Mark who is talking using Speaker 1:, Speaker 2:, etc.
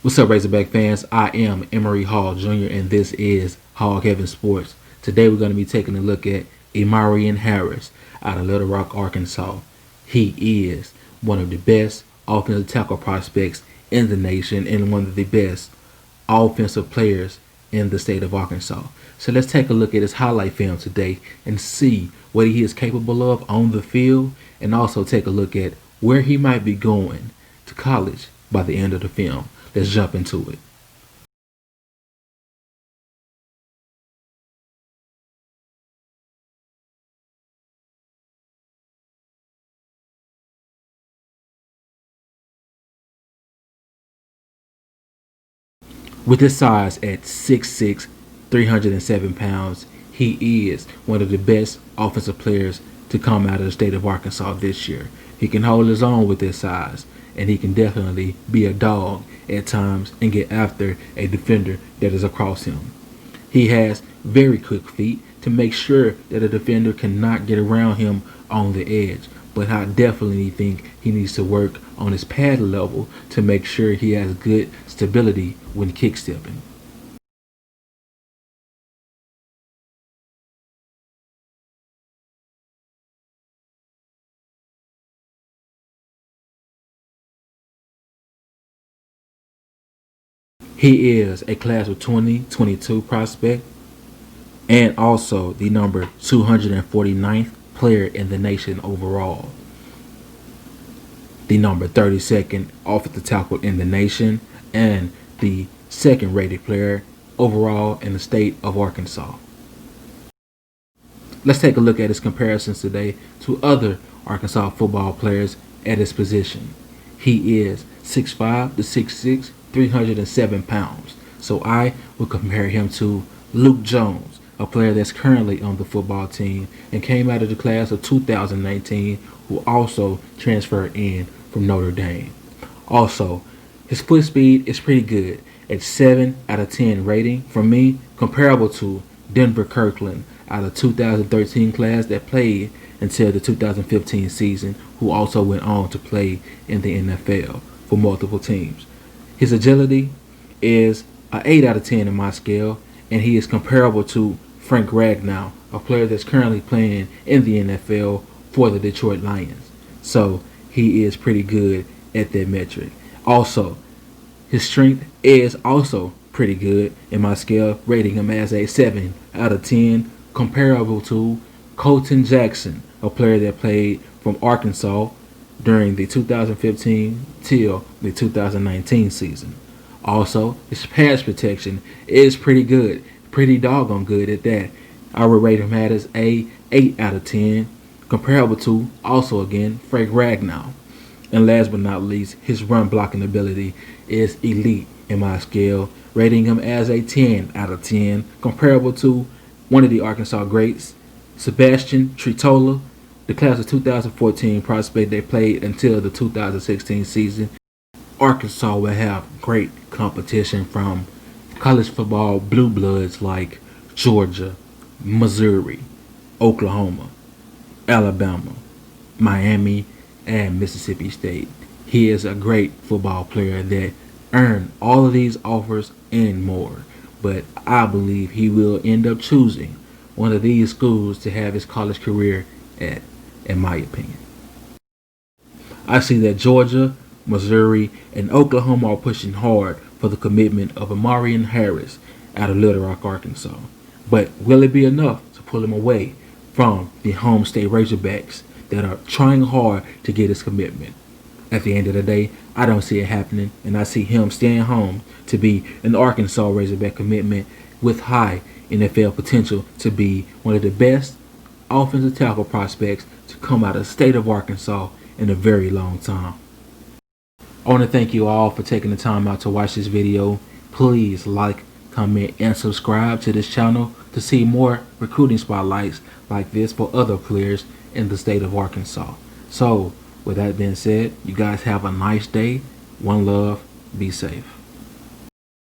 Speaker 1: What's up, Razorback fans? I am Emory Hall Jr., and this is Hog Heaven Sports. Today we're going to be taking a look at Amarian Harris out of Little Rock, Arkansas. He is one of the best offensive tackle prospects in the nation and one of the best offensive players in the state of Arkansas. So let's take a look at his highlight film today and see what he is capable of on the field, and also take a look at where he might be going to college by the end of the film. Let's jump into it. With his size at 6'6", 307 pounds, he is one of the best offensive players to come out of the state of Arkansas this year. He can hold his own with his size, and he can definitely be a dog at times and get after a defender that is across him. He has very quick feet to make sure that a defender cannot get around him on the edge. But I definitely think he needs to work on his pad level to make sure he has good stability when kick stepping. He is a class of 2022 prospect and also the number 249th player in the nation overall, the number 32nd offensive tackle in the nation, and the second rated player overall in the state of Arkansas. Let's take a look at his comparisons today to other Arkansas football players at his position. He is 6'5" to 6'6", 307 pounds. So I will compare him to Luke Jones, a player that's currently on the football team and came out of the class of 2019, who also transferred in from Notre Dame. Also, his foot speed is pretty good at 7 out of 10 rating. For me, comparable to Denver Kirkland out of 2013 class that played until the 2015 season, who also went on to play in the NFL for multiple teams. His agility is an 8 out of 10 in my scale, and he is comparable to Frank Ragnow, a player that's currently playing in the NFL for the Detroit Lions. So he is pretty good at that metric. Also, his strength is also pretty good in my scale, rating him as a 7 out of 10, comparable to Colton Jackson, a player that played from Arkansas during the 2015 till the 2019 season. Also, his pass protection is pretty good, pretty doggone good at that. I would rate him as a 8 out of 10, comparable to, also again, Frank Ragnow. And last but not least, his run blocking ability is elite in my scale, rating him as a 10 out of 10, comparable to one of the Arkansas greats, Sebastian Tritola, the class of 2014 prospect that played until the 2016 season. Arkansas will have great competition from college football blue bloods like Georgia, Missouri, Oklahoma, Alabama, Miami, and Mississippi State. He is a great football player that earned all of these offers and more, but I believe he will end up choosing one of these schools to have his college career at, in my opinion. I see that Georgia, Missouri, and Oklahoma are pushing hard for the commitment of Amarian Harris out of Little Rock, Arkansas. But will it be enough to pull him away from the home state Razorbacks that are trying hard to get his commitment? At the end of the day, I don't see it happening, and I see him staying home to be an Arkansas Razorback commitment with high NFL potential to be one of the best offensive tackle prospects to come out of the state of Arkansas in a very long time. I want to thank you all for taking the time out to watch this video. Please like, comment, and subscribe to this channel to see more recruiting spotlights like this for other players in the state of Arkansas. So, with that being said, you guys have a nice day. One love. Be safe.